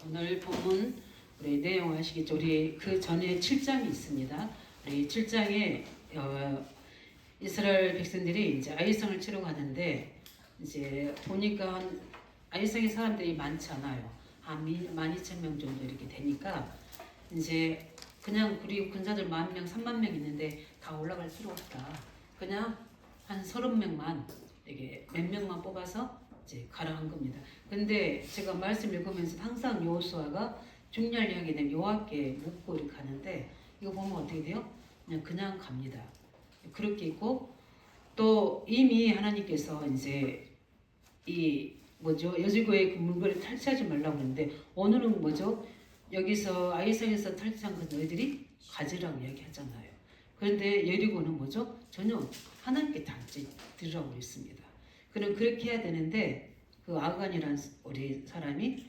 오늘 본문 우리 내용 아시겠죠? 우리 그 전에 7장이 있습니다. 우리 7장에 이스라엘 백성들이 이제 아이성을 치러 가는데 이제 보니까 아이성의 사람들이 많지 않아요. 한 12,000명 정도 이렇게 되니까 이제 그냥 우리 군사들 10,000명, 30,000명 있는데 다 올라갈 필요 없다. 그냥 한 30명만 이게 몇 명만 뽑아서 이제 가라 한 겁니다. 근데 제가 말씀 읽으면서 항상 여호수아가 중요한 이야기 되면 여호와께 묻고 이렇게 가는데 이거 보면 어떻게 돼요? 그냥 갑니다. 그렇게 있고 또 이미 하나님께서 이제 이 여지고의 그 물건을 탈취하지 말라고 했는데 오늘은 여기서 아이성에서 탈취한 그 너희들이 가지라고 이야기하잖아요. 그런데 여리고는 전혀 하나님께 단지 드리라고 했습니다. 그럼 그렇게 해야 되는데 그 아간이라는 우리 사람이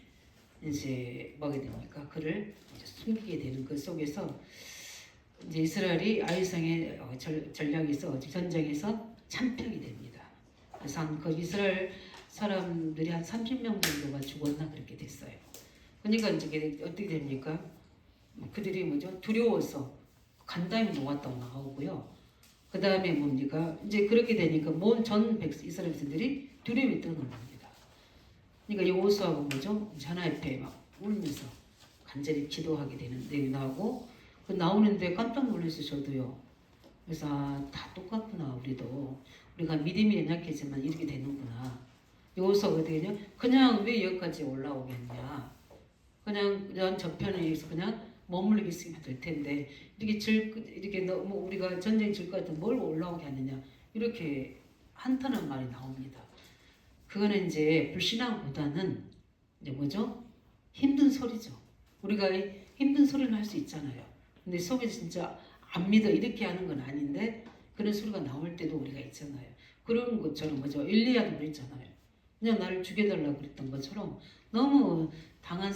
이제 뭐게 됩니까? 그를 숨기게 되는 그 속에서 이제 이스라엘이 아이성의 전략에서 전쟁에서 참평이 됩니다. 그래서 그 이스라엘 사람들이 한 30명 정도가 죽었나 그렇게 됐어요. 그러니까 이제 어떻게 됩니까? 그들이 두려워서 간담이 놓았다고 나오고요. 그 다음에 뭡니까? 이제 그렇게 되니까 전 이스라엘 백성들이 두려움이 떠납니다. 그러니까 여호수아가 하나님 앞에 막 울면서 간절히 기도하게 되는 내용이 나오고 그 나오는데 깜짝 놀랐어요. 저도요. 그래서 다 똑같구나. 우리가 믿음이 연약하지만 이렇게 되는구나. 여호수아가 어떻게 되냐? 그냥 왜 여기까지 올라오겠냐? 그냥 저편에서 그냥 머물러 있으면 될 텐데 이렇게 너무 우리가 전쟁 질 것 같은 뭘 올라오게 하느냐 이렇게 한탄한 말이 나옵니다. 그거는 이제 불신앙보다는 이제 힘든 소리죠. 우리가 힘든 소리는 할 수 있잖아요. 근데 속에서 진짜 안 믿어 이렇게 하는 건 아닌데 그런 소리가 나올 때도 우리가 있잖아요. 그런 것처럼 엘리야도 그랬잖아요. 그냥 나를 죽여달라고 그랬던 것처럼 너무 당한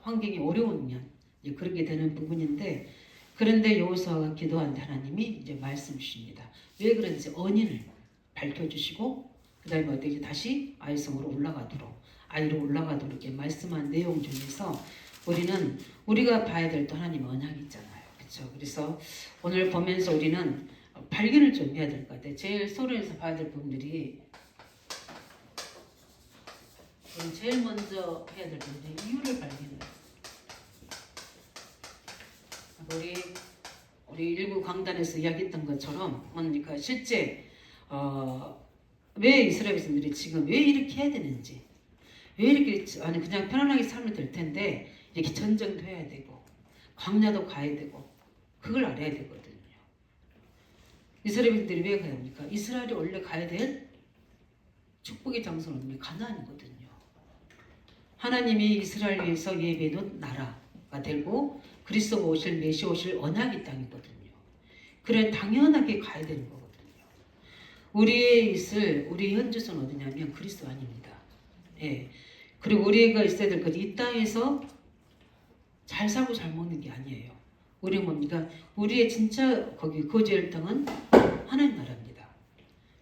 환경이 어려우면 그렇게 되는 부분인데 그런데 여호수아가 기도한 하나님이 이제 말씀 주십니다. 왜 그런지 원인을 밝혀주시고 그 다음에 어떻게 다시 아이성으로 아이로 올라가도록 이렇게 말씀한 내용 중에서 우리가 봐야 될 또 하나님의 언약이 있잖아요. 그렇죠? 그래서 오늘 보면서 우리는 발견을 좀 해야 될 것 같아요. 제일 서론에서 봐야 될 부분들이 제일 먼저 해야 될 부분들이 이유를 발견해요. 우리 일부 강단에서 이야기했던 것처럼 뭡니까 실제 왜 이스라엘 백성들이 지금 왜 이렇게 해야 되는지 왜 이렇게 그냥 편안하게 살면 될 텐데 이렇게 전쟁도 해야 되고 광야도 가야 되고 그걸 알아야 되거든요. 이스라엘 백성들이 왜 가야 합니까? 이스라엘이 원래 가야 될 축복의 장소는 가나안이거든요. 하나님이 이스라엘 위해서 예배놓은 나라가 되고 그리스도가 오실 메시아 오실 언약의 땅이거든요. 그래 당연하게 가야 되는 거거든요. 우리 현주소는 어디냐면 그리스도 안입니다. 예. 그리고 우리가 있어야 될 것이 이 땅에서 잘 살고 잘 먹는 게 아니에요. 우리 뭡니까? 우리의 진짜 거주할 땅은 하나님 나라입니다.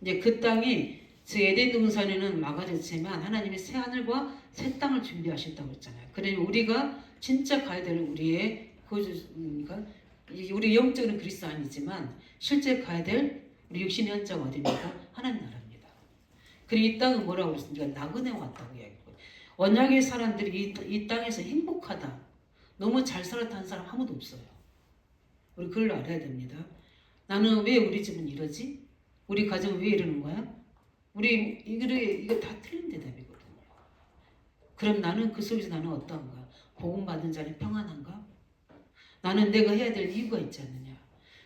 이제 그 땅이 에덴 동산에는 막아졌지만 하나님이 새 하늘과 새 땅을 준비하셨다고 했잖아요. 그러면 우리가 진짜 가야 될 우리의 우리 영적인 그리스도 아니지만 실제 가야 될 우리 육신의 현장은 어디입니까? 하나님 나라입니다. 그리고 이 땅은 뭐라고 그랬습니까? 나그네 왔다고 이야기했고 언약의 사람들이 이 땅에서 행복하다. 너무 잘 살았다는 사람 아무도 없어요. 우리 그걸 알아야 됩니다. 나는 왜 우리 집은 이러지? 우리 가정은 왜 이러는 거야? 이거 다 틀린 대답이거든요. 그럼 그 속에서 나는 어떠한가? 복음 받은 자는 평안한가? 나는 내가 해야 될 이유가 있지 않느냐?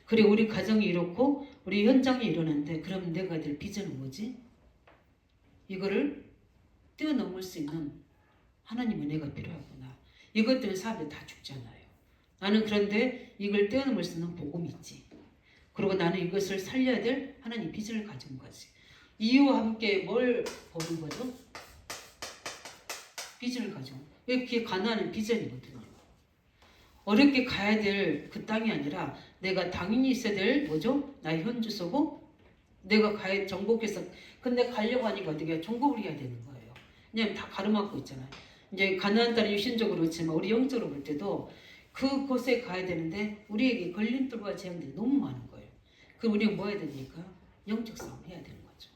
그래 우리 가정이 이렇고 우리 현장이 이러는데 그럼 내가 해야 될 비전은 뭐지? 이거를 뛰어넘을 수 있는 하나님 은혜가 필요하구나. 이것 때문에 사람들이 다 죽잖아요. 나는 그런데 이걸 뛰어넘을 수 있는 복음이 있지. 그리고 나는 이것을 살려야 될 하나님 비전을 가진 거지. 이유와 함께 뭘 보는 거죠? 비전을 가지고. 왜 그게 가나안은 비전이거든요. 어렵게 가야 될 그 땅이 아니라 내가 당연히 있어야 될 나의 현주소고 내가 정복해서 근데 가려고 하니까 어떻게 정복을 해야 되는 거예요. 왜냐면 다 가로막고 있잖아요. 이제 가나안 땅이 육신적으로 그렇지만 우리 영적으로 볼 때도 그곳에 가야 되는데 우리에게 걸림돌과 재앙들이 너무 많은 거예요. 그럼 우리는 뭐 해야 됩니까? 영적 싸움 해야 되는 거죠.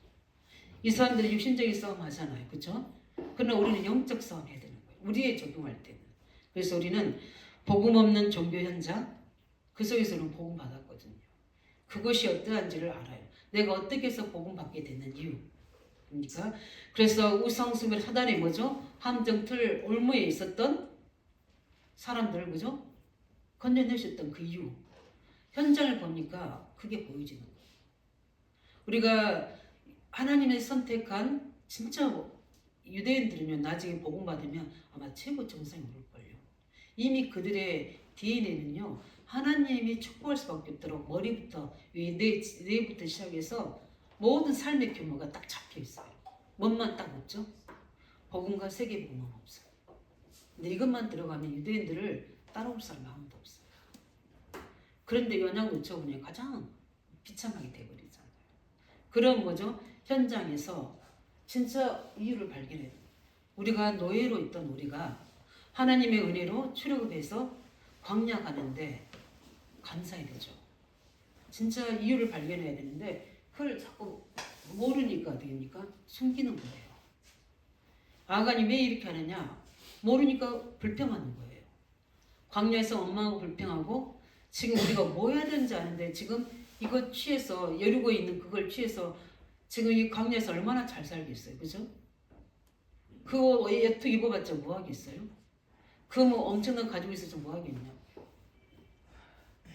이 사람들이 육신적인 싸움 하잖아요. 그렇죠? 그러나 우리는 영적 싸움 해야 되는 거예요. 우리에 적용할 때는. 그래서 우리는 복음 없는 종교 현장 그 속에서는 복음 받았거든요. 그것이 어떠한지를 알아요. 내가 어떻게 해서 복음 받게 되는 이유. 그러니까 그래서 우상숭배 사단이 뭐죠? 함정틀 올무에 있었던 사람들 그죠? 건져내셨던 그 이유. 현장을 보니까 그게 보여지는 거예요. 우리가 하나님의 선택한 진짜 유대인들은요 나중에 복음 받으면 아마 최고 정상에 오를걸요. 이미 그들의 DNA는요 하나님이 축복할 수밖에 없도록 머리부터 뇌부터 시작해서 모든 삶의 규모가 딱 잡혀 있어요. 뭔만 딱 없죠? 복음과 세계 복음은 없어요. 근데 이것만 들어가면 유대인들을 따라올 사람 아무도 없어요. 그런데 연약 놓쳐보면 가장 비참하게 돼버리잖아요. 그런 뭐죠? 현장에서 진짜 이유를 발견해야 돼요. 우리가 노예로 있던 우리가 하나님의 은혜로 출애굽해서 광야 가는데 감사해야 되죠. 진짜 이유를 발견해야 되는데 그걸 자꾸 모르니까 어떻게 됩니까? 숨기는 거예요. 아간이 왜 이렇게 하느냐? 모르니까 불평하는 거예요. 광야에서 엄마하고 불평하고 지금 우리가 뭐 해야 되는지 아는데 지금 이거 취해서 여리고 있는 그걸 취해서 지금 이 광야에서 얼마나 잘 살겠어요. 그죠? 그거 예투 입어봤자 뭐 하겠어요? 그 뭐 엄청난 가지고 있어서 뭐 하겠냐?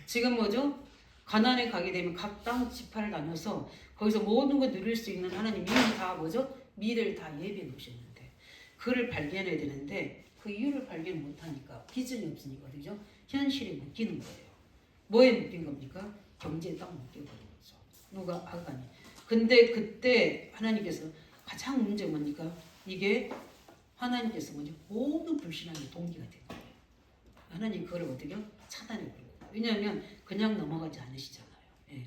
지금 뭐죠? 가나안에 가게 되면 각 땅 지파를 나눠서 거기서 모든 걸 누릴 수 있는 하나님이 다 뭐죠? 미래를 다 예비해 놓으셨는데 그를 발견해야 되는데 그 이유를 발견 못하니까 비전이 없으니까 그죠? 현실에 묶이는 거예요. 뭐에 묶인 겁니까? 경제에 딱 묶여버린 거죠. 누가? 아간이. 근데 그때 하나님께서 가장 문제가 뭡니까? 이게 하나님께서 뭐죠? 모든 불신앙의 동기가 된 거예요. 하나님 그걸 어떻게 차단해 버려요. 왜냐하면 그냥 넘어가지 않으시잖아요. 예.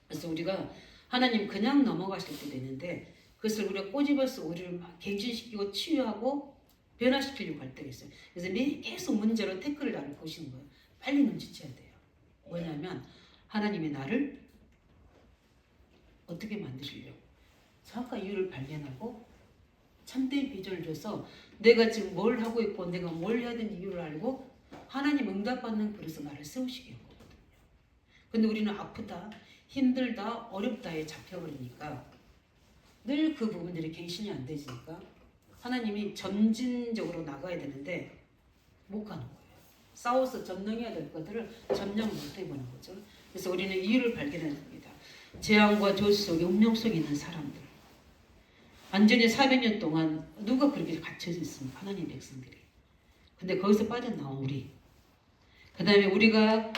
그래서 우리가 하나님 그냥 넘어가실 때 되는데 그것을 우리가 꼬집어서 우리를 막 갱신시키고 치유하고 변화시키려고 할 때가 있어요. 그래서 계속 문제로 태클을 나를 보시는 거예요. 빨리 눈치채야 돼요. 뭐냐면 하나님이 나를 어떻게 만드시려고 정확한 이유를 발견하고 참된 비전을 줘서 내가 지금 뭘 하고 있고 내가 뭘 해야 되는 이유를 알고 하나님 응답받는 그래서 나를 세우시게 한 거거든요. 근데 우리는 아프다, 힘들다, 어렵다에 잡혀버리니까 늘 그 부분들이 갱신이 안 되니까 하나님이 점진적으로 나가야 되는데 못 가는 거예요. 싸워서 점령해야 될 것들을 점령 못 해보는 거죠. 그래서 우리는 이유를 발견해야 됩니다. 재앙과 저주 속에 운명 속에 있는 사람들. 완전히 400년 동안 누가 그렇게 갇혀져 있습니까? 하나님 백성들이. 근데 거기서 빠져나온 우리. 그 다음에 우리가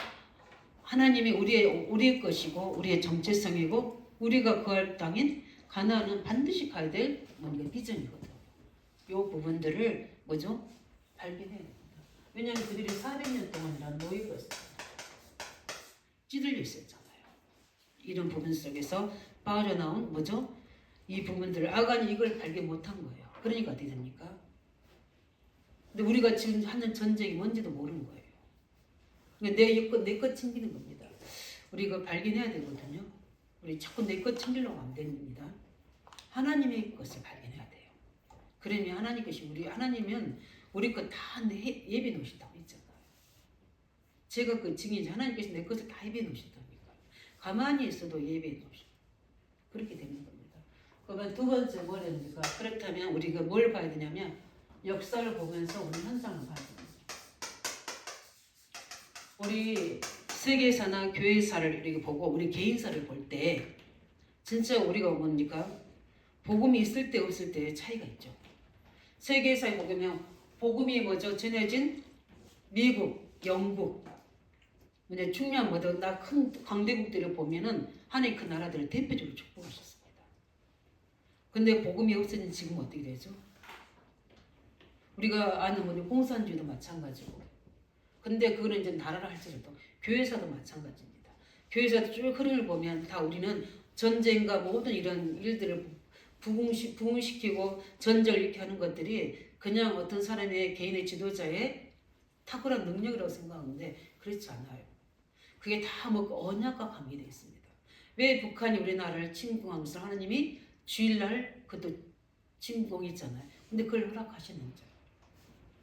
하나님이 우리의 것이고 우리의 정체성이고 우리가 거할 땅인 가나안은 반드시 가야 될 뭔가 비전이거든요. 이 부분들을 뭐죠? 발견해야 됩니다. 왜냐하면 그들이 400년 동안이란 노예가 있었잖아요. 찌들려 있었잖아요. 이런 부분 속에서 빠져나온 뭐죠? 이 부분들을 아간이 이걸 발견 못한 거예요. 그러니까 어떻게 됩니까? 근데 우리가 지금 하는 전쟁이 뭔지도 모르는 거예요. 내 것 챙기는 겁니다. 우리 이거 발견해야 되거든요. 우리 자꾸 내 것 챙기려고 안 됩니다. 하나님의 것을 발견해야 돼요. 그러면 하나님 것이 하나님은 우리 것 다 예배 놓으신다고 했잖아요. 제가 그 증인이지 하나님께서 내 것을 다 예배 놓으신다니까. 가만히 있어도 예배 놓으신다. 그렇게 되는 겁니다. 그러면 두 번째 뭘 해야 됩니까? 그렇다면 우리가 뭘 봐야 되냐면 역사를 보면서 우리 현장을 봐야 됩니다. 우리 세계사나 교회사를 이렇게 보고 우리 개인사를 볼 때 진짜 우리가 뭡니까? 복음이 있을 때 없을 때 차이가 있죠. 세계사에 보면 복음이 뭐죠? 전해진 미국, 영국, 근데 중요한 뭐죠? 나 큰 강대국들을 보면은 하나님 그 나라들을 대표적으로 축복하셨습니다. 근데 복음이 없어진 지금 어떻게 되죠? 우리가 아는 뭐냐 공산주의도 마찬가지고. 근데 그거는 이제 나라를 할지라도 교회사도 마찬가지입니다. 교회사도 쭉 흐름을 보면 다 우리는 전쟁과 모든 이런 일들을 부흥시키고 전절 이렇게 하는 것들이 그냥 어떤 사람의 개인의 지도자의 탁월한 능력이라고 생각하는데 그렇지 않아요. 그게 다 뭐 언약과 관계되어 있습니다. 왜 북한이 우리나라를 침공하면서 하나님이 주일날 그것도 침공했잖아요. 근데 그걸 허락하시는지.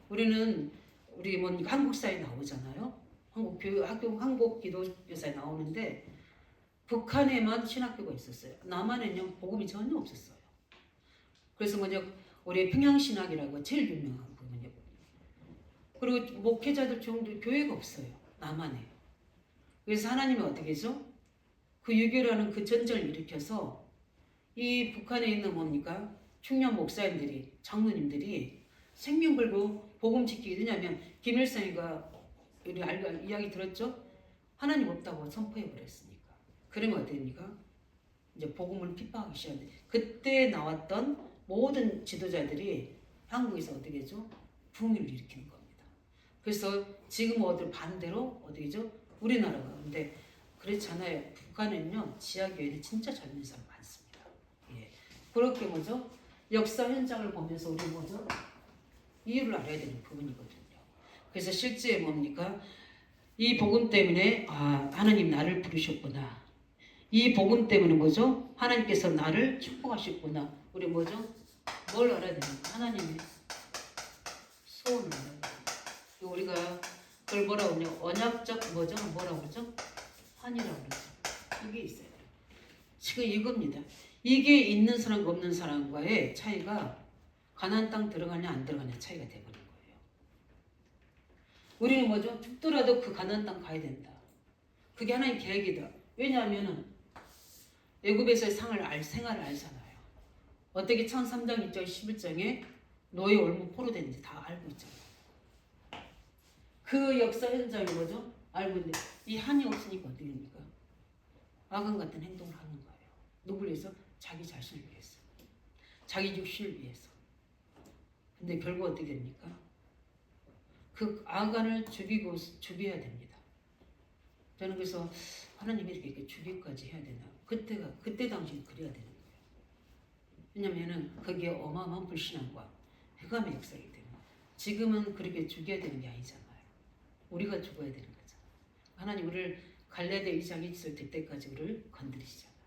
우리는 우리 뭐 한국사에 나오잖아요. 한국 기독교사에 나오는데 북한에만 신학교가 있었어요. 남한에는 복음이 전혀 없었어요. 그래서 먼저 우리 평양신학이라고 제일 유명한 부분이요. 그리고 목회자들 정도 교회가 없어요. 남한에. 그래서 하나님이 어떻게 해서 그 유교라는 그 전쟁을 일으켜서 이 북한에 있는 뭡니까? 충남 목사님들이 장로님들이 생명 걸고 복음 지키게 되냐면 김일성이가 우리 이야기 들었죠? 하나님 없다고 선포해 버렸으니까. 그러면 어떻게 됩니까? 이제 복음을 핍박하기 시작해. 그때 나왔던 모든 지도자들이 한국에서 어떻게 했죠? 붕을 일으키는 겁니다. 그래서 지금 반대로 어떻게 죠? 우리나라가. 근데 그렇잖아요. 북한에는요, 지하교회는 진짜 젊은 사람 많습니다. 예. 그렇게 뭐죠? 역사 현장을 보면서 우리 뭐죠? 이유를 알아야 되는 부분이거든요. 그래서 실제 뭡니까? 이 복음 때문에 하나님 나를 부르셨구나. 이 복음 때문에 뭐죠? 하나님께서 나를 축복하셨구나. 우리 뭐죠? 뭘 알아야 됩니까? 하나님의 소원을 알아야 됩니다. 우리가 그걸 뭐라고 그러냐? 언약적 뭐죠? 뭐라고 그러죠? 환이라고 그러죠. 이게 있어요. 지금 이겁니다. 이게 있는 사람과 없는 사람과의 차이가 가나안 땅 들어가냐 안 들어가냐 차이가 되버린 거예요. 우리는 뭐죠? 죽더라도 그 가나안 땅 가야 된다. 그게 하나님 계획이다. 왜냐하면은 애굽에서의 생활을 알잖아요. 어떻게 13장 1절 11장에 노예 올무 포로됐는지 다 알고 있잖아요. 그 역사 현장이 뭐죠? 알고 있는데 이 한이 없으니까 어떻게 됩니까? 아간 같은 행동을 하는 거예요. 누굴 위해서? 자기 자신을 위해서. 자기 육신을 위해서. 근데 결국 어떻게 됩니까? 그 아간을 죽여야 됩니다. 저는 그래서 하나님이 이렇게 죽이기까지 해야 되나? 그때 당시에 그래야 되는 거예요. 왜냐면은 거기에 어마어마한 불신앙과 회감의 역사이기 때문에 지금은 그렇게 죽여야 되는 게 아니잖아요. 우리가 죽어야 되는 거잖아요. 하나님 우리를 갈라디아 2장 1절 될 때까지 우리를 건드리시잖아요.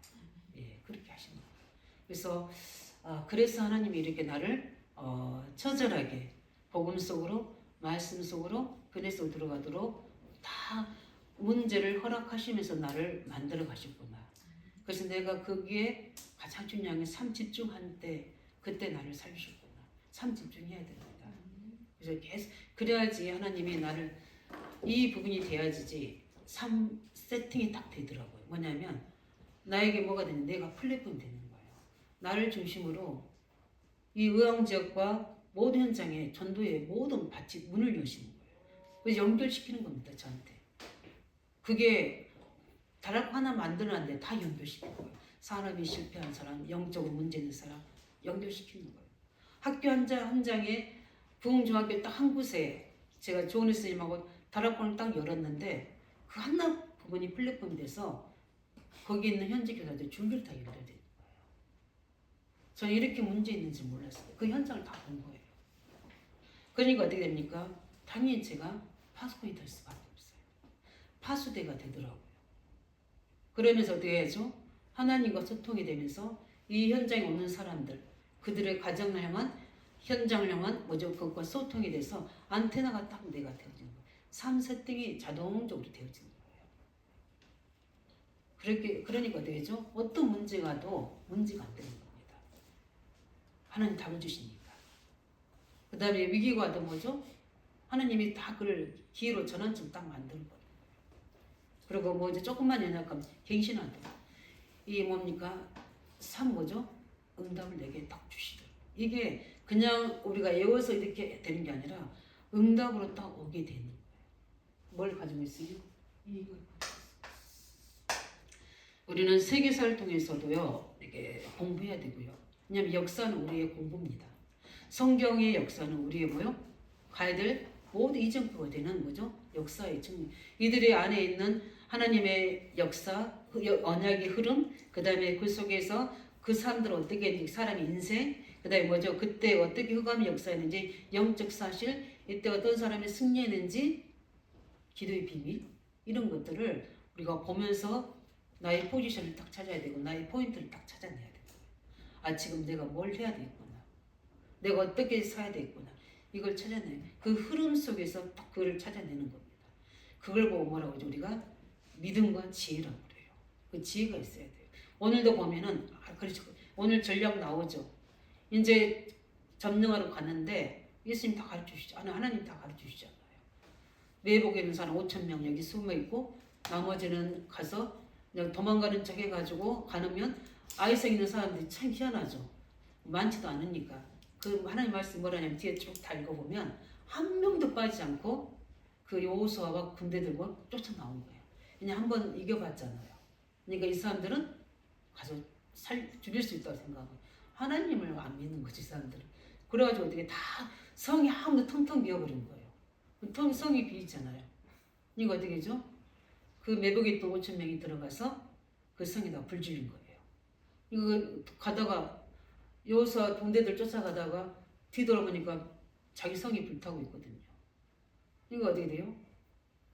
예, 그렇게 하시는 거예요. 그래서 하나님이 이렇게 나를 처절하게 복음 속으로 말씀 속으로 은혜 속으로 들어가도록 다 문제를 허락하시면서 나를 만들어 가셨구나. 그래서 내가 거기에 가장 중요한 게 삶 집중할 때 그때 나를 살리셨구나. 삶 집중해야 됩니다. 그래서 계속 그래야지 하나님이 나를 이 부분이 돼야지 삶 세팅이 딱 되더라고요. 뭐냐면 나에게 뭐가 되는 내가 플랫폼이 되는 거예요. 나를 중심으로 이 의왕 지역과 모든 현장에 전도의 모든 밭이 문을 여시는 거예요. 그래서 연결시키는 겁니다. 저한테. 그게 다락 하나 만들어놨는데 다 연결시키는 거예요. 사람이 실패한 사람, 영적으로 문제 있는 사람 연결시키는 거예요. 학교 한 장에 부흥중학교 딱 한 곳에 제가 조은혜 스님하고 다락방을 딱 열었는데 그 하나 부분이 플랫폼이 돼서 거기 있는 현지 교사들 줄줄 다 연결되는 거예요. 저는 이렇게 문제 있는지 몰랐어요. 그 현장을 다 본 거예요. 그러니까 어떻게 됩니까? 당연히 제가 파수꾼이 될 수밖에 없어요. 파수대가 되더라고요. 그러면서 어떻게 해야죠? 하나님과 소통이 되면서 이 현장에 오는 사람들, 그들의 가정을 향한 현장을 향한 그것과 소통이 돼서 안테나가 딱 내가 되어지는 거예요. 삶 세팅이 자동적으로 되어지는 거예요. 그러니까 어떻게 되죠? 어떤 문제가 와도 문제가 안 되는 겁니다. 하나님 답을 주시니까. 그 다음에 위기가 와도 뭐죠? 하나님이 다 그걸 기회로 전환점 딱 만들어버려요. 그리고 이제 조금만 연약하면 갱신하도 이 뭡니까? 뭐죠? 응답을 내게 딱 주시더라고요. 이게 그냥 우리가 외워서 이렇게 되는 게 아니라 응답으로 딱 오게 되는 거예요. 뭘 가지고 있어요? 이걸 가지고 있어요. 우리는 세계사를 통해서도요, 이렇게 공부해야 되고요. 왜냐하면 역사는 우리의 공부입니다. 성경의 역사는 우리의 가야 될 모든 이정표가 되는 뭐죠? 역사의 증명. 이들의 안에 있는 하나님의 역사, 언약의 흐름, 그 다음에 그 속에서 그 사람들은 어떻게 이제 사람의 인생, 그다음에 뭐죠? 그때 어떻게 흑암이 역사했는지, 영적 사실, 이때 어떤 사람이 승리했는지, 기도의 비밀 이런 것들을 우리가 보면서 나의 포지션을 딱 찾아야 되고 나의 포인트를 딱 찾아내야 되고 아 지금 내가 뭘 해야 되겠구나. 내가 어떻게 살아야 되겠구나. 이걸 찾아내. 그 흐름 속에서 딱 그걸 찾아내는 겁니다. 그걸 보고 뭐라고 하죠? 우리가 믿음과 지혜라고 그래요. 그 지혜가 있어야 돼요. 오늘도 보면은 그렇죠. 오늘 전략 나오죠. 이제 점령하러 갔는데 예수님 다 가르쳐 주시죠. 하나님 다 가르쳐 주시잖아요. 매복에 있는 사람 5천 명 여기 숨어 있고 나머지는 가서 그냥 도망가는 척 해가지고 가면 아이성 있는 사람들이 참 희한하죠. 많지도 않으니까. 그 하나님 말씀 뭐라냐면 뒤에 쭉 다 읽어보면 한 명도 빠지지 않고 그 여호수아와 군대 들고 쫓아 나온 거예요. 그냥 한번 이겨봤잖아요. 그러니까 이 사람들은 가서 죽일 수 있다고 생각하고 하나님을 안 믿는 거지 이 사람들은. 그래가지고 어떻게 다 성이 아무도 텅텅 비어버린 거예요. 성이 비있잖아요. 이거 어떻게 죠? 그 매복에 있던 5천 명이 들어가서 그 성에다 불 지른 거예요. 이거 가다가 여호수아 군대들 쫓아가다가 뒤돌아보니까 자기 성이 불타고 있거든요. 이거 어떻게 돼요?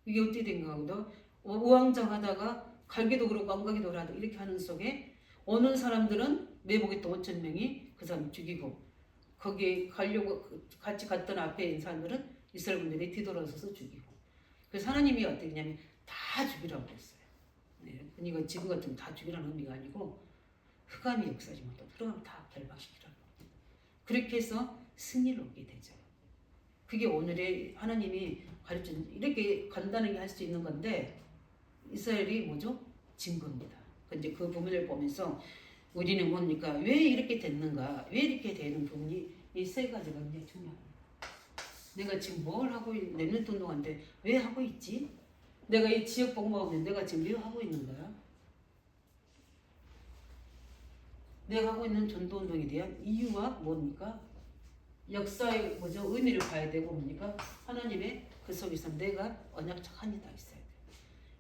이게 어떻게 된가 하고도 우왕좌왕하다가 갈기도 그렇고 안 가기도 그러고 이렇게 하는 속에 오는 사람들은 매복에 있던 5천 명이 그 사람 죽이고 거기 가려고 같이 갔던 앞에 있는 사람들은 이스라엘 군대들이 뒤돌아서서 죽이고 그래서 하나님이 어떻게 했냐면 다 죽이라고 했어요. 네, 이거 지금 같은 다 죽이라는 의미가 아니고 흑암이 역사지만 또 흑암을 다 결박시키라고 그렇게 해서 승리를 얻게 되죠. 그게 오늘의 하나님이 가르친 이렇게 간단하게 할 수 있는 건데 이스라엘이 뭐죠? 진 겁니다. 근데 그 부분을 보면서 우리는 뭡니까? 왜 이렇게 됐는가? 왜 이렇게 되는 부분이 이 세 가지가 굉장히 중요합니다. 내가 지금 뭘 하고 랩런트 운동한데 왜 하고 있지? 내가 이 지역 복무하는데 내가 지금 왜 하고 있는 거야? 내가 하고 있는 전도 운동에 대한 이유가 뭡니까? 역사의 뭐죠? 의미를 봐야 되고 뭡니까? 하나님의 그 속에서 내가 언약적 한이 다 있어야 돼.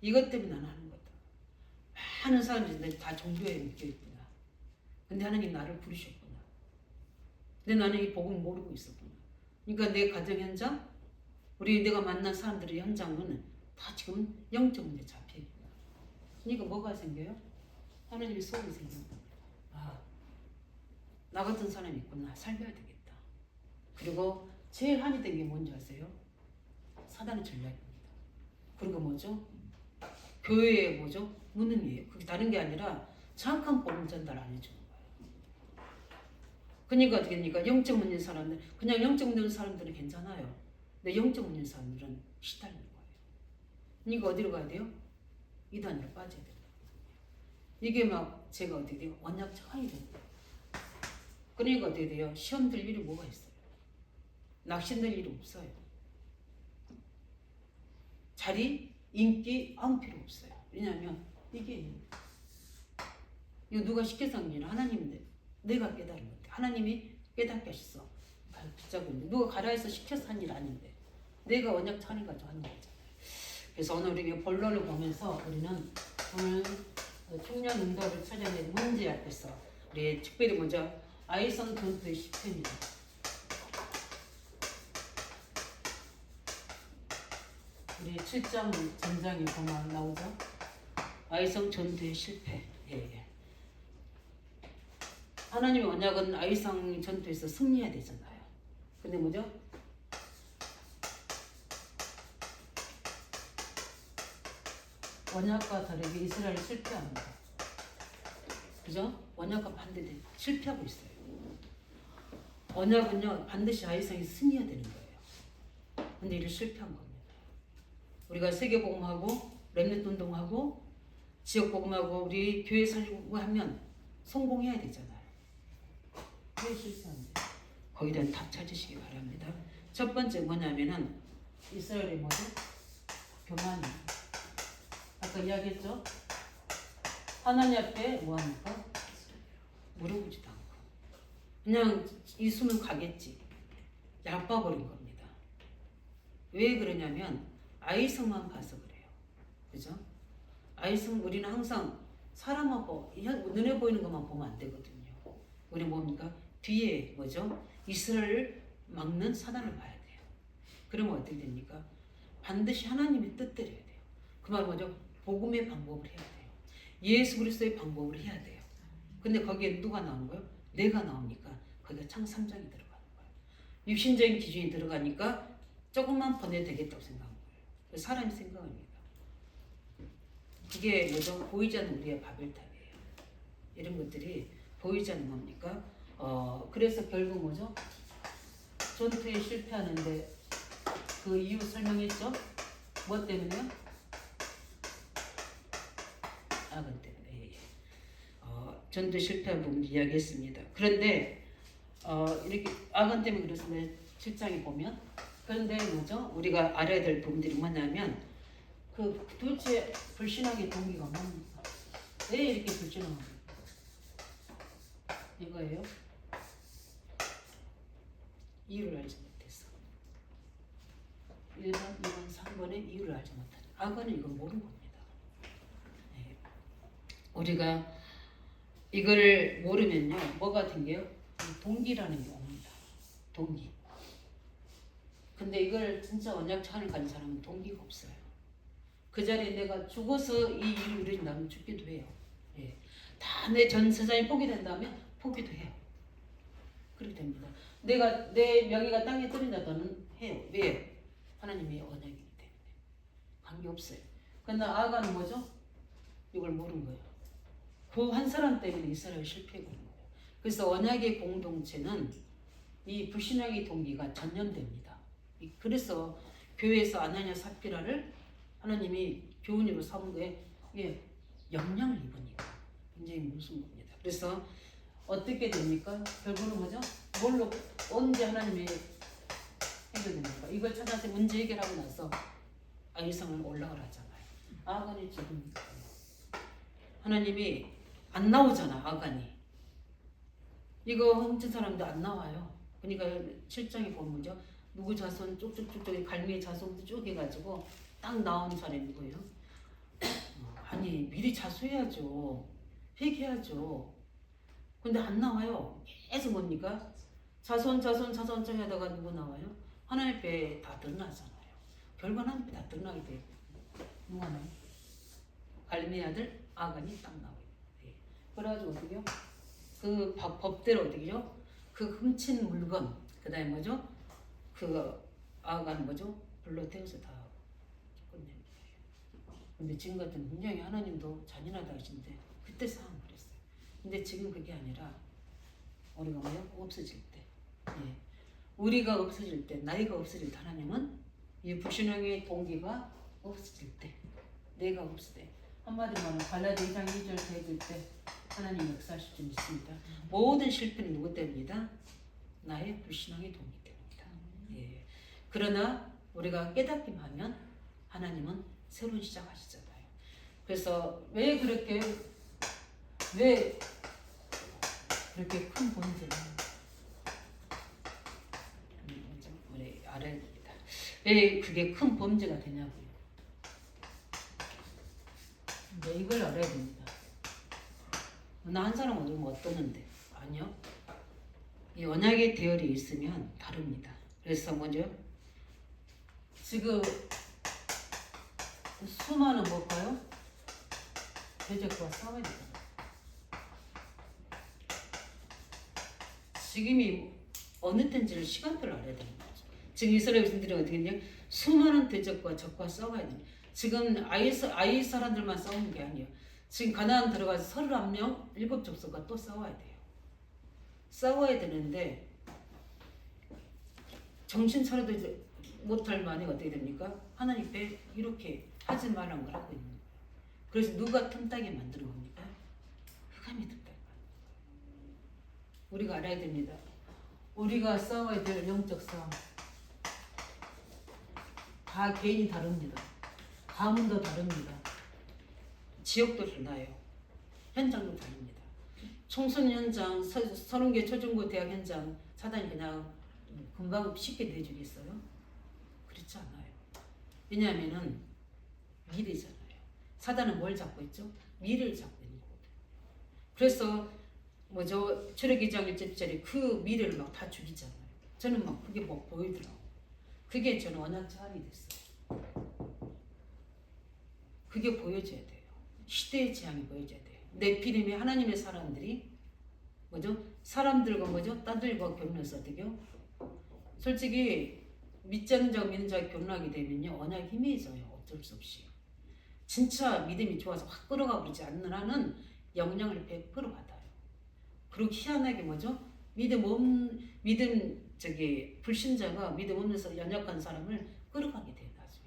이것 때문에 나는 하는 거다. 많은 사람들이 다 종교에 묶여 있구나. 근데 하나님 나를 부르셨구나. 근데 나는 이 복음을 모르고 있었구나. 그러니까 내 가정 현장, 내가 만난 사람들의 현장은 다 지금 영적 문제 잡혀있구나. 그러니까 뭐가 생겨요? 하나님의 소원이 생깁니다. 아, 나 같은 사람이 있구나. 살려야 되겠다. 그리고 제일 한이 된 게 뭔지 아세요? 사단의 전략입니다. 그리고 뭐죠? 교회의 뭐죠? 무능이에요. 그게 다른 게 아니라 정확한 복음 전달 안 해주는 거예요. 그러니까 어떻게 됩니까? 영적 문제 사람들, 그냥 영적 문제 사람들은 괜찮아요. 근데 영적 문제 사람들은 시달리는 거예요. 그러니까 어디로 가야 돼요? 이단으로 빠져야 돼요. 이게 막 제가 어떻게 돼요? 언약 차이 됩니다. 그러니까 어떻게 돼요? 시험 들 일이 뭐가 있어요? 낙심될 일이 없어요. 자리, 인기 아무 필요 없어요. 왜냐하면 이게 이거 누가 시켜서 한 게 아니라 하나님인데 내가 깨달은 건데 하나님이 깨닫게 하셨어. 붙잡고 있는데 누가 가라 해서 시켜서 한 일 아닌데 내가 언약 찬을 가지고 하는 거잖아요. 그래서 오늘 우리 본론을 보면서 우리는 오늘 청년 응답을 찾아낸 문제 앞에서 우리 특별히 먼저 아이성 전투의 10편입니다. 우리 7장 전장에 보면 나오죠. 아이성 전투의 실패. 예. 하나님의 언약은 아이성 전투에서 승리해야 되잖아요. 근데 뭐죠? 언약과 다르게 이스라엘이 실패합니다. 그죠? 언약과 반대돼 실패하고 있어요. 언약은요 반드시 아이성이 승리해야 되는 거예요. 근데 이를 실패한 겁니다. 우리가 세계 복음하고 렘넌트 운동하고 지역 복음하고 우리 교회 살리고 하면 성공해야 되잖아요. 왜 실패한데? 거기에 대한 답 찾으시기 바랍니다. 첫 번째 뭐냐면은 이스라엘의 뭐죠? 교만이. 아까 이야기했죠? 하나님 앞에 뭐합니까? 물어보지도 않고 그냥 있으면 가겠지. 얕봐버린 겁니다. 왜 그러냐면 아이성만 봐서 그래요. 그죠? 아이성 우리는 항상 사람하고 눈에 보이는 것만 보면 안 되거든요. 우리 뭡니까? 뒤에 뭐죠? 이스라엘을 막는 사단을 봐야 돼요. 그러면 어떻게 됩니까? 반드시 하나님의 뜻대로 해야 돼요. 그 말은 뭐죠? 복음의 방법을 해야 돼요. 예수 그리스도의 방법을 해야 돼요. 근데 거기에 누가 나오는 거예요? 내가 나오니까 거기가 창 3장이 들어가는 거예요. 육신적인 기준이 들어가니까 조금만 번해도 되겠다고 생각한 거예요. 사람이 생각합니다. 그게 뭐죠? 보이지 않는 우리의 바벨탑이에요. 이런 것들이 보이지 않는 겁니까? 그래서 결국 뭐죠? 전투에 실패하는데 그 이유 설명했죠? 뭐 때문에요? 악은 때문에. 전투 실패한 부분 이야기했습니다. 그런데 이렇게 악은 때문에 그렇습니다. 7장에 보면 그런데 뭐죠? 우리가 알아야 될 부분들이 뭐냐면 그 도대체 불신앙의 동기가 뭡니까? 왜 이렇게 불신앙합니까? 이거예요. 이유를 알지 못해서. 1번, 2번, 3번의 이유를 알지 못하는. 악어는 이걸 모르는 겁니다. 네. 우리가 이걸 모르면요, 뭐가 생겨요? 동기라는 게 옵니다. 동기. 근데 이걸 진짜 언약찬을 가진 사람은 동기가 없어요. 그 자리에 내가 죽어서 이 일을 이룬다면 죽기도 해요. 예. 다 내 전 세상이 포기된다면 포기도 해요. 그렇게 됩니다. 내가 내 명예가 땅에 떨어진다면 해요. 왜? 하나님의 언약이기 때문에 관계 없어요. 그러나 아가는 뭐죠? 이걸 모르는 거예요. 그 한 사람 때문에 이스라엘 실패하는 거예요. 그래서 언약의 공동체는 이 불신앙의 동기가 전염됩니다. 그래서 교회에서 아나니아 삽비라를 하나님이 교훈으로 삼은 거에 이게 영향을 입으니까 굉장히 무서운 겁니다. 그래서 어떻게 됩니까? 결국은 뭐죠? 뭘로 언제 하나님이 해결됩니까? 이걸 찾아서 문제 해결하고 나서 아이성을 올라가라 하잖아요. 아간이 지금 하나님이 안 나오잖아. 아간이 이거 훔친 사람도 안 나와요. 그러니까 7장에 보면 뭐죠? 누구 자손 쭉쭉쭉쭉 갈미의 자손도 쭉 해가지고 딱 나온 사람이 누구예요? 아니 미리 자수해야죠. 회개해야죠. 근데 안 나와요. 계속 뭡니까? 자손 하다가 누구 나와요? 하나님 앞에 다 드러나잖아요. 결국 하나님 앞에 다 드러나게 돼요. 누가 나요? 갈미의 아들 아간이 딱 나와요. 네. 그래가지고 어떻게요? 그 법대로 어떻게요? 그 훔친 물건 그 다음에 뭐죠? 그 아간 뭐죠? 불로 태워서 다 끝내는 거예요. 근데 지금 같은 분명히 하나님도 잔인하다 하신데 그때 상황 그랬어요. 근데 지금 그게 아니라 우리가 뭐요? 없어질 때. 예. 우리가 없어질 때, 나이가 없어질 때 하나님은 이 불신앙의 동기가 없어질 때, 내가 없을 때, 한마디로 말하면 갈라디아 2장 2절 해줄 때 하나님 역사하실 줄 믿습니다. 모든 실패는 누구 때문이다? 나의 불신앙의 동기 때문이다. 예. 그러나 우리가 깨닫기만 하면 하나님은 새로운 시작하시잖아요. 그래서 왜 그렇게 큰 범죄를 우리 알아야 됩니다. 왜 그게 큰 범죄가 되냐고요. 네, 이걸 알아야 됩니다. 나 한 사람 얻으면 어떠는데? 아니요. 이 언약의 대열이 있으면 다릅니다. 그래서 먼저 지금 수많은 뭘까요? 대적과 싸워야 돼요. 지금이 어느 때인지를 시간표를 알아야 되는 거죠. 지금 이스라엘 백성들이 어떻게 했냐? 수많은 대적과 적과 싸워야 돼요. 지금 아이 사람들만 싸우는 게 아니에요. 지금 가나안 들어가서 31명 7족속과 또 싸워야 돼요. 싸워야 되는데 정신 차려도 못할 만에 어떻게 됩니까? 하나님 앞에 이렇게 하지 말란 걸 하고 있는 거예요. 그래서 누가 틈타게 만드는 겁니까? 흑암이 틈타게 만드는 거예요. 우리가 알아야 됩니다. 우리가 싸워야 될 영적 싸움 다 개인이 다릅니다. 가문도 다릅니다. 지역도 달라요. 현장도 다릅니다. 총선 현장, 서른개 초중고 대학 현장 사단이 그냥 금방 쉽게 내주겠어요? 그렇지 않아요. 왜냐하면은 미래잖아요. 사단은 뭘 잡고 있죠? 미래를 잡고 있는 거거든요. 그래서 뭐죠 철학기장 1절짜리 그 미래를 막 다 죽이잖아요. 저는 막 그게 뭐 보이더라고. 그게 저는 언약 제한이 됐어요. 그게 보여져야 돼요. 시대의 재앙이 보여져야 돼요. 네피림의 하나님의 사람들이 뭐죠? 사람들과 뭐죠? 딸들과 결혼해서 어떻게요? 솔직히 믿지 않는 자와 믿는 자가 결혼하게 되면요 언약이 희미해져요. 어쩔 수 없이. 진짜 믿음이 좋아서 확 끌어가 버리지 않는 한은 영향을 100% 받아요. 그리고 희한하게 뭐죠? 믿음 불신자가 믿음 없는 연약한 사람을 끌어가게 돼요. 나중에.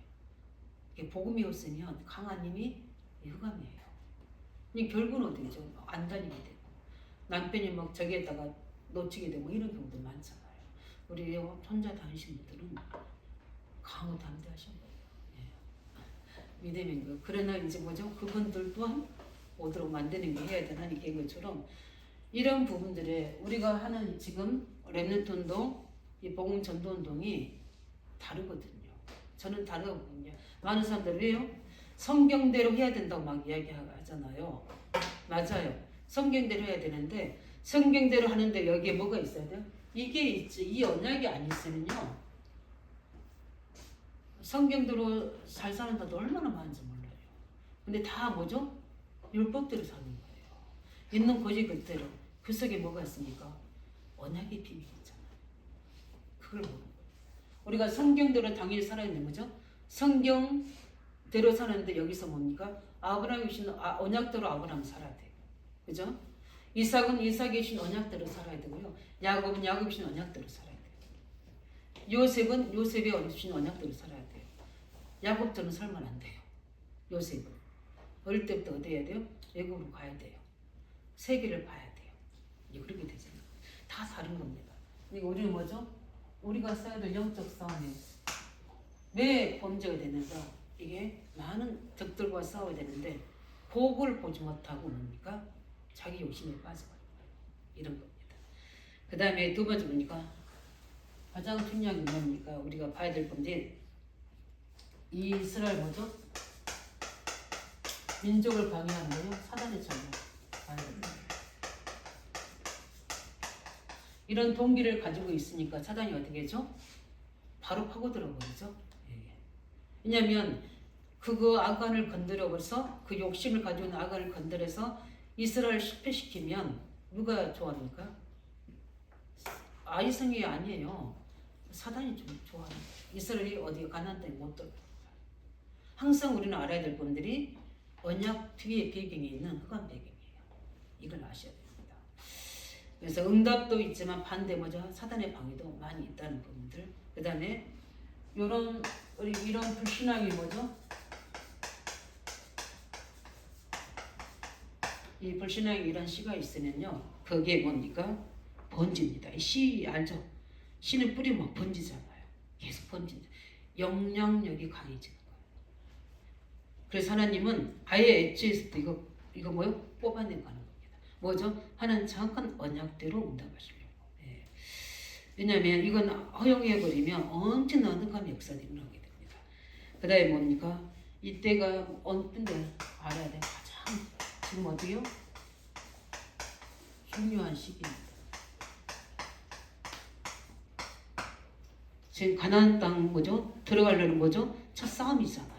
이게 복음이 없으면 강한 힘이 흑암이에요. 결국은 어디죠? 안 다니게 되고 남편이 막 저기에다가 놓치게 되고 이런 경우도 많잖아요. 우리 혼자 다니신 분들은 강호 담대하신 거예요. 예. 믿음인 거. 그러나 이제 뭐죠? 그분들 또한 오도록 만드는 게 해야 되는 게 것처럼 이런 부분들에 우리가 하는 지금 렘넌트 운동, 이 복음 전도 운동이 다르거든요. 저는 다르거든요. 많은 사람들 왜요? 성경대로 해야 된다고 막 이야기하잖아요. 맞아요. 성경대로 해야 되는데 성경대로 하는데 여기에 뭐가 있어야 돼요? 이게 있지. 이 언약이 안 있으면요. 성경대로 잘 사는 사람도 얼마나 많은지 몰라요. 근데 다 뭐죠? 율법대로 사는 거예요. 있는 거지 그대로. 그 속에 뭐가 있습니까? 언약의 비밀이 있잖아요. 그걸 모르는 거예요. 우리가 성경대로 당연히 살아야 되는 거죠. 성경대로 사는데 여기서 뭡니까? 아브라함이 주신 언약대로 아브라함 살아야 돼요. 그죠? 이삭은 이삭이 주신 언약대로 살아야 되고요. 야곱은 야곱이 주신 언약대로 살아야 돼요. 요셉은 요셉이 주신 언약대로 살아야 돼요. 야곱처럼 살면 안 돼요. 요셉은 어릴 때부터 어디 해야 돼요? 외국으로 가야 돼요. 세계를 봐야 돼요. 이제 그렇게 되잖아요. 다 다른 겁니다. 그러니까 우리는 뭐죠? 우리가 써야 될 영적 싸움에 왜 범죄가 되는가? 이게 많은 적들과 싸워야 되는데 복을 보지 못하고 뭡니까? 자기 욕심에 빠져버려요. 이런 겁니다. 그 다음에 두 번째 뭡니까? 가장 중요한 게 뭡니까? 우리가 봐야 될 건데 이 이스라엘 뭐죠? 민족을 방해하는 거요? 사단의 전략. 봐야 됩니다. 이런 동기를 가지고 있으니까 사단이 어떻게 하죠? 바로 파고들어 버리죠. 왜냐하면 그거 아간을 건드려버려서 그 욕심을 가지고 있는 아간을 건드려서 이스라엘을 실패시키면 누가 좋아합니까? 아이성이 아니에요. 사단이 좀 좋아해요. 이스라엘이 어디 가나안 땅에 못 들어가요. 항상 우리는 알아야 될 분들이 언약 뒤에 배경에 있는 흑암 배경이에요. 이걸 아셔야 됩니다. 그래서 응답도 있지만 반대 뭐죠? 사단의 방해도 많이 있다는 부분들. 그 다음에 이런 불신앙이 뭐죠? 이 불신앙이 이런 씨가 있으면요, 그게 뭡니까? 번집니다. 이 씨 알죠? 씨는 뿌리면 번지잖아요. 계속 번진다. 영향력이 강해지는 거예요. 그래서 하나님은 아예 애초에서부터 이거 뭐요? 뽑아내고 하는 겁니다. 뭐죠? 하나님 정확한 언약대로 응답하시려고. 예. 왜냐하면 이건 허용해버리면 엄청난 흑암 역사가 일어나게 됩니다. 그 다음에 뭡니까? 이때가 어떤데 알아야 돼. 가장 지금 어디요? 중요한 시기입니다. 지금 가나안 땅 뭐죠? 들어가려는 뭐죠? 첫 싸움이잖아요.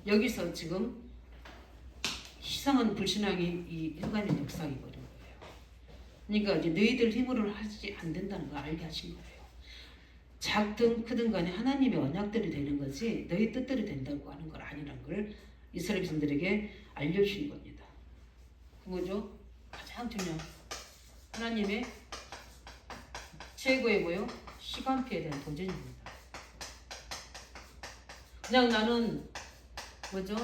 여기서 지금 이상한 불신앙이 이 인간의 역사가 버린 거예요. 그러니까 이제 너희들 힘으로 하지 안 된다는 걸 알게 하신 거예요. 작든 크든 간에 하나님의 언약대로 되는 거지 너희 뜻대로 된다고 하는 걸 아니라는 걸 이스라엘 백성들에게 알려주신 겁니다. 그 뭐죠? 가장 중요한 하나님의 최고의 뭐요? 시간표에 대한 도전입니다. 그냥 나는 뭐죠?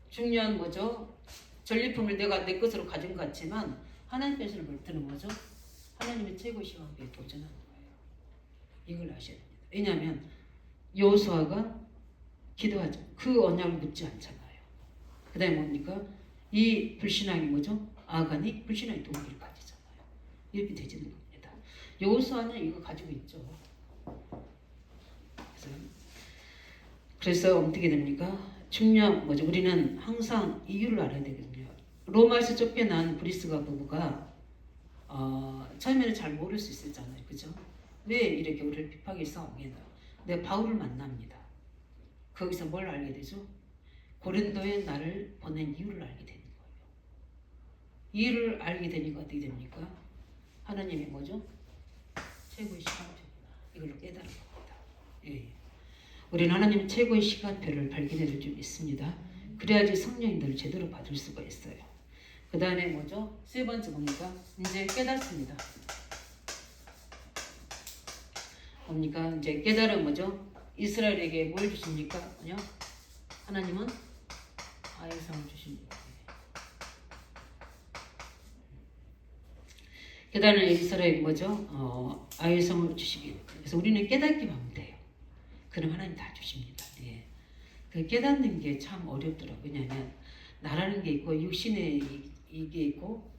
중요한 뭐죠? 전리품을 내가 내 것으로 가진 것 같지만 하나님 뜻을 볼 때는 뭐죠? 하나님의 최고 시간표에 도전하는 거예요. 이걸 아셔야 됩니다. 왜냐하면 여호수아가 기도하죠. 그 언약을 묻지 않잖아요. 그 다음에 뭡니까? 이 불신앙이 뭐죠? 아간이 불신앙의 동기를 가지잖아요. 이렇게 되지는 겁니다. 여호수아는 이거 가지고 있죠. 그래서 어떻게 됩니까? 중요한 뭐죠? 우리는 항상 이유를 알아야 되거든요. 로마에서 쫓겨난 브리스가 부부가 처음에는 잘 모를 수 있었잖아요. 그죠? 왜 이렇게 우리를 핍박이 싸우겠나? 내가 바울을 만납니다. 거기서 뭘 알게 되죠? 고린도에 나를 보낸 이유를 알게 되는 거예요. 이유를 알게 되니까 어떻게 됩니까? 하나님의 뭐죠? 최고의 시간표구나. 이걸로 깨달은 겁니다. 예. 우리는 하나님 최고의 시간표를 발견해줄 줄 믿습니다. 그래야지 성령님들을 제대로 받을 수가 있어요. 그 다음에 뭐죠? 세 번째 뭡니까? 이제 깨닫습니다. 뭡니까? 이제 깨달은 뭐죠? 이스라엘에게 뭘 주십니까? 뭐냐? 하나님은 아이성을 주십니다. 깨달은 이스라엘이 뭐죠? 아이성을 주시기. 그래서 우리는 깨닫기만 하면 돼요. 그럼 하나님 다 주십니다. 예. 그 깨닫는 게 참 어렵더라고요. 왜냐하면 나라는 게 있고 육신의 이게 있고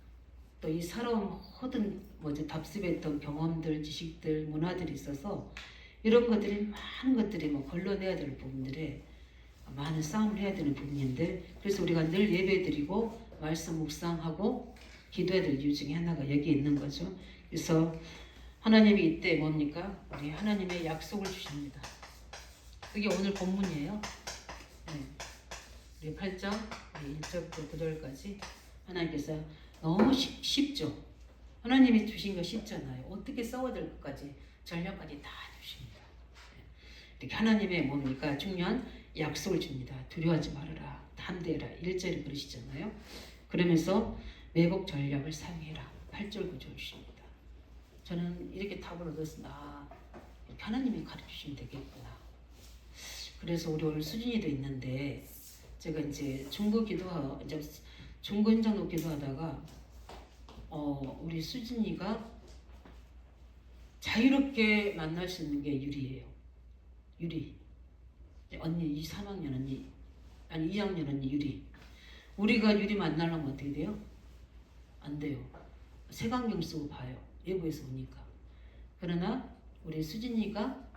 또 이 살아온 모든 뭐죠 답습했던 경험들, 지식들, 문화들이 있어서 이런 것들이 많은 것들이 뭐 걸러내야 될 부분들에 많은 싸움을 해야 되는 부분인데 그래서 우리가 늘 예배드리고 말씀 묵상하고 기도해야 될 이유 중에 하나가 여기 있는 거죠. 그래서 하나님이 이때 뭡니까? 우리 하나님의 약속을 주십니다. 그게 오늘 본문이에요. 네. 우리 8장 1절부터 9절까지 하나님께서 너무 쉽죠. 하나님이 주신 거 쉽잖아요. 어떻게 싸워야 될 것까지 전략까지 다 주십니다. 이렇게 하나님의 뭡니까? 중요한 약속을 줍니다. 두려워하지 말아라. 담대해라. 1절에 그러시잖아요. 그러면서 매복 전략을 사용해라. 8절 9절 주십니다. 저는 이렇게 답을 얻었으나 이렇게 하나님이 가르치시면 되겠구나. 그래서 우리 오늘 수진이도 있는데 제가 이제 중고 현장로 기도하다가 우리 수진이가 자유롭게 만날 수 있는 게 유리예요. 유리. 언니 3학년 언니 아니 2학년 언니 유리. 우리가 유리 만나려면 어떻게 돼요? 안 돼요. 색안경 쓰고 봐요. 외부에서 오니까. 그러나 우리 수진이가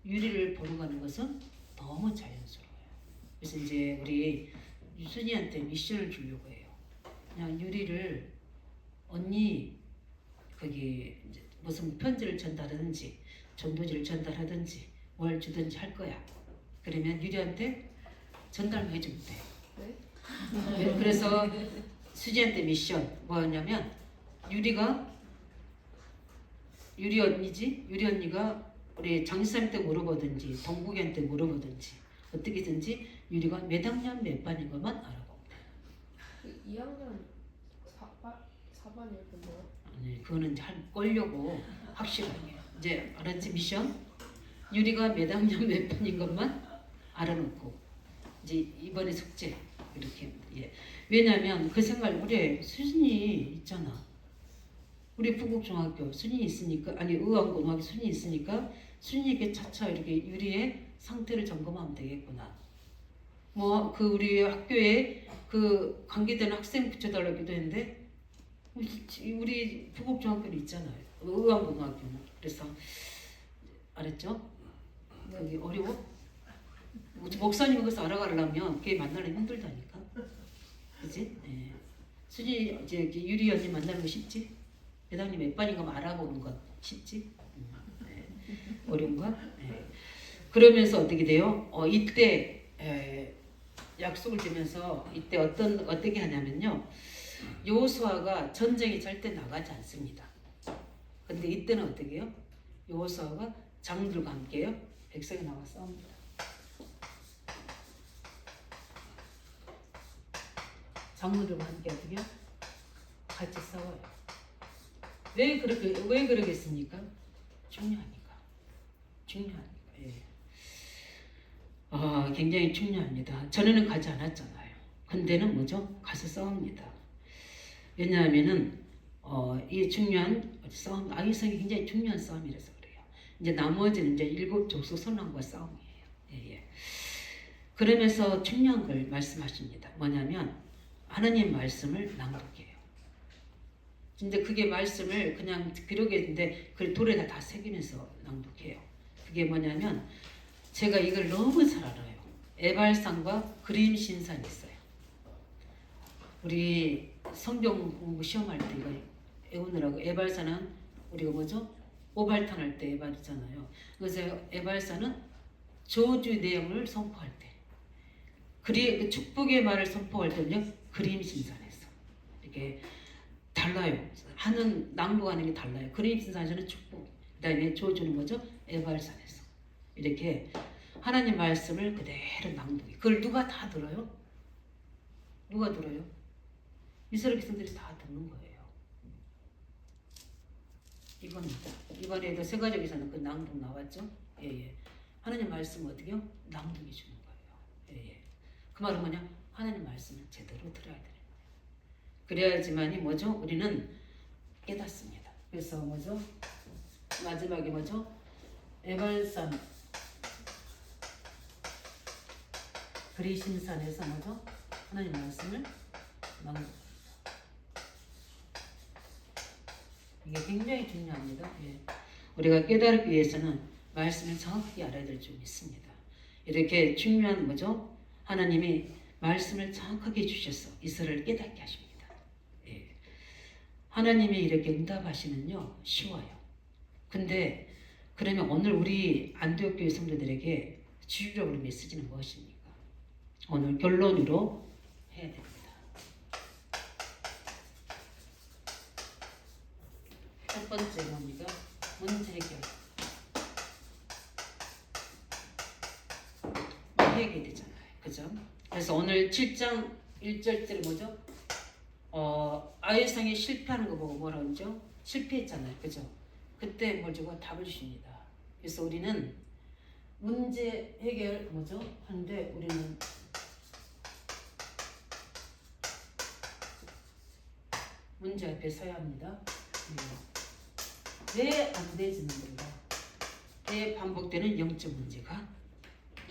유리를 보러 가는 것은 너무 자연스러워요. 그래서 이제 우리 수진이한테 미션을 주려고 해요. 그냥 유리를 언니 거기 이제 무슨 편지를 전달하든지 전도지를 전달하든지 뭘 주든지 할 거야. 그러면 유리한테 전달만 해주면 돼. 네? 그래서 수지한테 미션 뭐냐면 유리 언니가 우리 장지사님한테 물어보든지 동국이한테 물어보든지 어떻게든지 유리가 몇 학년 몇 반인 것만 알아봅니다. 2학년 4반일 건데요? 아니 그거는 이제 꼴려고 확실하게 이제 알았지 미션? 유리가 몇 학년 몇 반인 것만 알아놓고 이제 이번에 숙제 이렇게 예. 왜냐하면 그 생각 우리 수진이 있잖아. 우리 부국중학교 수진이 있으니까 아니 의왕고등학교 수진이 있으니까 수진이에게 차차 이렇게 유리의 상태를 점검하면 되겠구나. 뭐 그 우리 학교에 그 관계되는 학생 붙여달라기도 했는데 우리 부국중학교는 있잖아요. 의왕고등학교는 그래서 알았죠? 그게 어려워? 목사님 거기서 알아가려면 그게 만나려면 힘들다니까. 그치? 네. 수지 이제 유리 언니 만나는 거 쉽지? 회장님 몇 반인가 알아보는 건 쉽지? 네. 어려운가? 네. 그러면서 어떻게 돼요? 이때 약속을 주면서 이때 어떻게 하냐면요. 여호수아가 전쟁에 절대 나가지 않습니다. 근데 이때는 어떻게 해요? 여호수아가 장들과 함께요. 백성이 나와 싸웁니다. 장로들과 함께 어떻게 해요? 같이 싸워요. 왜 그러겠습니까? 중요하니까. 예. 굉장히 중요합니다. 전에는 가지 않았잖아요. 근데는 뭐죠? 가서 싸웁니다. 왜냐하면은 이 중요한 싸움, 아이성이 굉장히 중요한 싸움이라서 그래요. 이제 나머지는 이제 7 족속 선왕과 싸움이에요. 예. 그러면서 중요한 걸 말씀하십니다. 뭐냐면 하나님 말씀을 낭독해요. 근데 그게 말씀을 그냥 기록했는데 그 돌에다 다 새기면서 낭독해요. 그게 뭐냐면 제가 이걸 너무 잘 알아요. 에발상과 그림 신상이 있어요. 우리 성경 공부 시험할 때 이거 애우느라고 에발사는 우리가 뭐죠? 오발탄 할 때 에발이잖아요. 그래서 에발사는 저주 내용을 선포할 때, 그 축복의 말을 선포할 때는요 그림 신산에서 이렇게 달라요. 하는 낭독하는 게 달라요. 그림 신산에서는 축복, 그다음에 저주는 뭐죠? 에발산에서 이렇게 하나님 말씀을 그대로 낭독해. 그걸 누가 다 들어요? 누가 들어요? 이스라엘 백성들이 다 듣는 거예요. 이겁니다. 이번에도 세가족에서는 그 낭독 나왔죠? 예예. 하나님 말씀 어떻게요? 낭독해 주는 거예요. 예예. 그 말은 뭐냐? 하나님 말씀을 제대로 들어야 되는 거예요. 그래야지만이 뭐죠? 우리는 깨닫습니다. 그래서 뭐죠? 마지막에 뭐죠? 에발산 그리심산에서 뭐죠? 하나님 말씀을 낭독. 이게 굉장히 중요합니다. 예. 우리가 깨달기 위해서는 말씀을 정확하게 알아야 될 점이 있습니다. 이렇게 중요한 뭐죠? 하나님이 말씀을 정확하게 주셔서 이스라엘을 깨닫게 하십니다. 예. 하나님이 이렇게 응답하시면요 쉬워요. 근데 그러면 오늘 우리 안디옥 교회 성도들에게 주요적으로 메시지는 무엇입니까? 오늘 결론으로 해야 됩니다. 첫 번째 뭡니까? 문제 해결. 해결이 되잖아요. 그죠? 그래서 오늘 7장 1절대로 뭐죠? 아이성이 실패하는 거 보고 뭐라 그러죠? 실패했잖아요. 그죠? 그때 뭘 주고 답을 주십니다. 그래서 우리는 문제 해결 뭐죠? 하는데 우리는 문제 앞에 서야 합니다. 왜 안 되지는 건가? 왜 반복되는 영적 문제가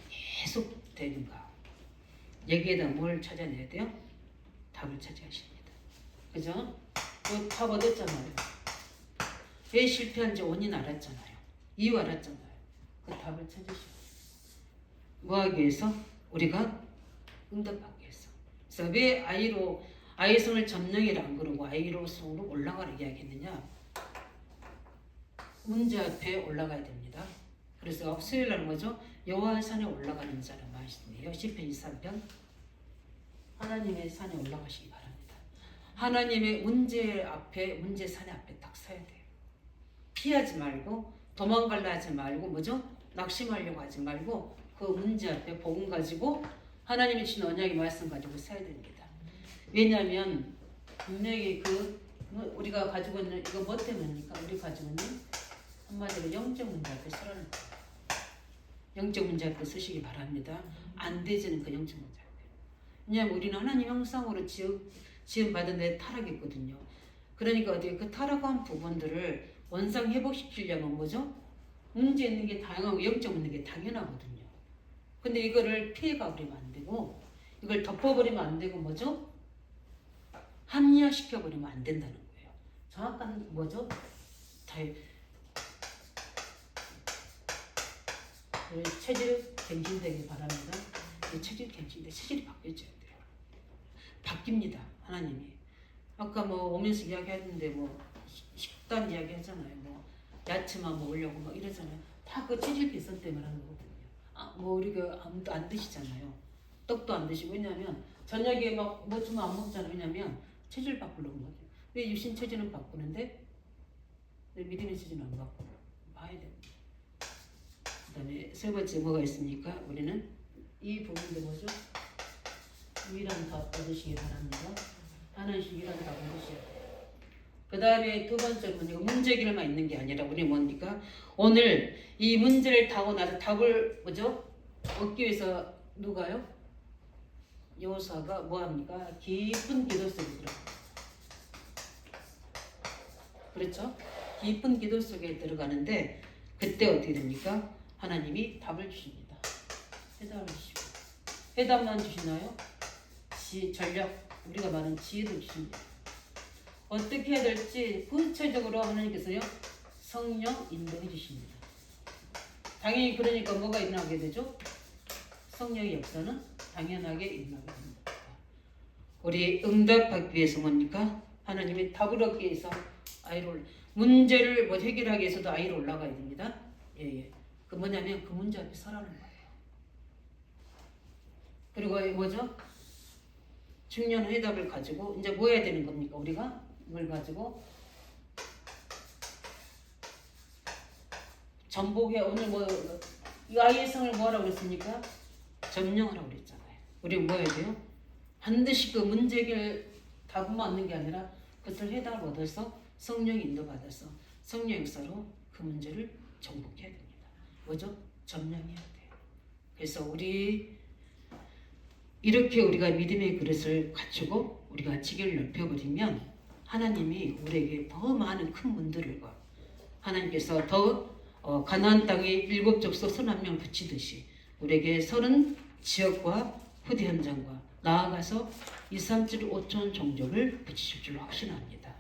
계속 되는가? 여기에다 뭘 찾아내야 돼요? 답을 찾아야 하십니다. 그죠? 답 얻었잖아요. 왜 실패한지 원인 알았잖아요. 이유 알았잖아요. 그 답을 찾으시고 뭐 하기 위해서? 우리가 응답하기 위해서. 그래서 왜 아이성을 점령이라 안 그러고 아이로성으로 올라가라 이야기했느냐? 문제 앞에 올라가야 됩니다. 그래서 수요일날 뭐죠? 여호와의 산에 올라가는 자라 말씀이에요. 시편 23편. 하나님의 산에 올라가시기 바랍니다. 하나님의 문제 앞에, 문제 산에 앞에 딱 서야 돼요. 피하지 말고 도망가려 하지 말고 뭐죠? 낙심하려고 하지 말고 그 문제 앞에 복음 가지고 하나님이 주신 언약의 말씀 가지고 서야 됩니다. 왜냐하면 분명히 우리가 가지고 있는 이거 뭐 때문입니까? 우리 가지고 있는 한마디로 영적 문제 앞에 서라는 거예요. 영적 문제 앞에 서시기 바랍니다. 안 되지는 그 영적 문제 앞에. 왜냐하면 우리는 하나님 형상으로 지음받은 데 타락이 있거든요. 그러니까 어떻게 그 타락한 부분들을 원상 회복시키려면 뭐죠? 문제 있는 게 다양하고 영적 있는 게 당연하거든요. 근데 이거를 피해가 버리면 안 되고 이걸 덮어버리면 안 되고 뭐죠? 합리화시켜버리면 안 된다는 거예요. 정확한 뭐죠? 체질 갱신되길 바랍니다. 체질 갱신돼 체질이 바뀌어져야 돼요. 바뀝니다. 하나님이. 아까 뭐 오면서 이야기했는데 뭐 식단 이야기하잖아요. 뭐 야채만 먹으려고 막 이러잖아요. 다 그 체질 개선 때문에 하는 거거든요. 뭐 우리가 아무도 안 드시잖아요. 떡도 안 드시고. 왜냐하면 저녁에 막 뭐 주면 안 먹잖아요. 왜냐하면 체질 바꾸려고 거죠. 왜 유신 체질은 바꾸는데 왜 믿음의 체질은 안 바꾸고 봐야 됩니다. 그 다음에 세 번째 뭐가 있습니까? 우리는 이 부분도 뭐죠? 유일한 답 얻으시기 바랍니다. 하나씩 유일한 답 얻으셔야 돼요. 그 다음에 두 번째 문제 해결만 있는 게 아니라 우리 뭡니까? 오늘 이 문제를 타고 나서 답을 뭐죠? 얻기 위해서 누가요? 여호수아가 뭐합니까? 깊은 기도 속에 들어갑니다. 그렇죠? 깊은 기도 속에 들어가는데 그때 어떻게 됩니까? 하나님이 답을 주십니다. 해답을 주시고. 해답만 주시나요? 전략, 우리가 말하는 지혜를 주십니다. 어떻게 해야 될지 구체적으로 하나님께서요 성령 인도해 주십니다. 당연히 그러니까 뭐가 일어나게 되죠? 성령의 역사는 당연하게 일어나게 됩니다. 우리 응답하기 위해서 뭡니까? 하나님이 답을 얻기 위해서 아이로 문제를 뭐 해결하기 위해서도 아이로 올라가야 됩니다. 예. 그 뭐냐면 그 문제 앞에 서라는 거예요. 그리고 뭐죠? 중요한 해답을 가지고 이제 뭐 해야 되는 겁니까? 우리가 이걸 가지고 전복에 오늘 뭐 이 아이의 성을 뭐라고 그랬습니까? 점령하라고 그랬잖아요. 우리 뭐 해야 돼요? 반드시 그 문제 해결 답만 얻는 게 아니라 그것을 해답을 얻어서 성령 인도받아서 성령 역사로 그 문제를 정복해야 됩니다. 뭐죠? 점령해야 돼요. 그래서 우리 이렇게 우리가 믿음의 그릇을 갖추고 우리가 지경을 넓혀버리면 하나님이 우리에게 더 많은 큰 문들을 봐. 하나님께서 더 가나안 땅에 7 족속 31명 붙이듯이 우리에게 30 지역과 후대 현장과 나아가서 2, 3, 7, 5천 종족을 붙이실 줄로 확신합니다.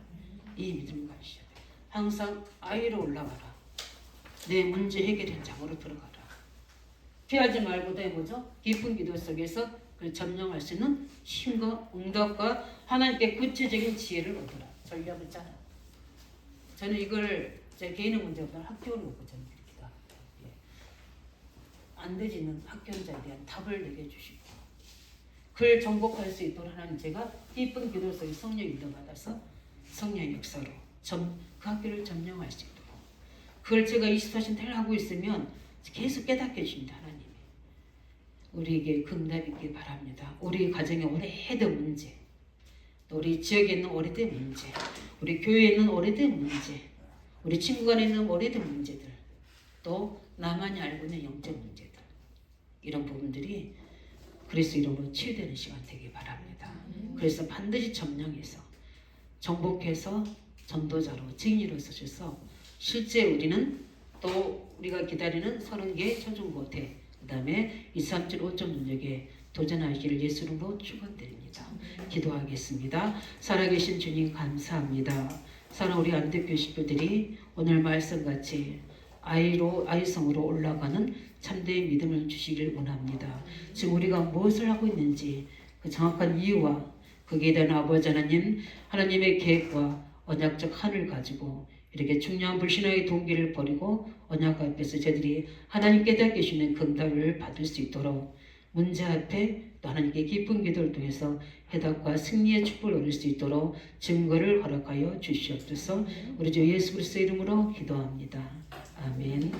이 믿음을 가지셔야 돼요. 항상 아이로 올라가라. 내 문제 해결 현장으로 들어가라. 피하지 말고 내 뭐죠? 깊은 기도 속에서 그 점령할 수 있는 힘과 응답과 하나님께 구체적인 지혜를 얻어라. 전략을 짜라. 저는 이걸 제 개인의 문제보다 학교를 놓고 저는 이렇게 합니다. 예. 안 되지는 학교자에 대한 답을 내게 주시고 그걸 정복할 수 있도록 하나님 제가 깊은 기도 속에 성령 인도받아서 성령 역사로 그 학교를 점령할 수 있도록 그걸 제가 24시간 늘 하고 있으면 계속 깨닫게 해주십니다. 하나님이 우리에게 응답 있길 바랍니다. 우리 가정의 오래된 문제, 또 우리 지역에 있는 오래된 문제, 우리 교회에 있는 오래된 문제, 우리 친구 간에 있는 오래된 문제들, 또 나만이 알고 있는 영적 문제들, 이런 부분들이 그리스도 이름으로 치유되는 시간 되길 바랍니다. 그래서 반드시 점령해서 정복해서 전도자로 증인으로 서셔서 실제 우리는 또 우리가 기다리는 30개 초중고대 그 다음에 2, 3, 7, 5점 능력에 도전하기를 예수 이름으로 축원드립니다. 기도하겠습니다. 살아계신 주님 감사합니다. 사랑 우리 안대교 식구들이 오늘 말씀같이 아이성으로 올라가는 참된 믿음을 주시길 원합니다. 지금 우리가 무엇을 하고 있는지 그 정확한 이유와 거기에 대한 아버지 하나님 하나님의 계획과 언약적 한을 가지고 이렇게 중요한 불신앙의 동기를 버리고 언약 앞에서 저들이 하나님 깨닫게 주시는 응답을 받을 수 있도록 문제 앞에 또 하나님께 기쁜 기도를 통해서 해답과 승리의 축복을 얻을 수 있도록 증거를 허락하여 주시옵소서. 우리 주 예수 그리스도의 이름으로 기도합니다. 아멘.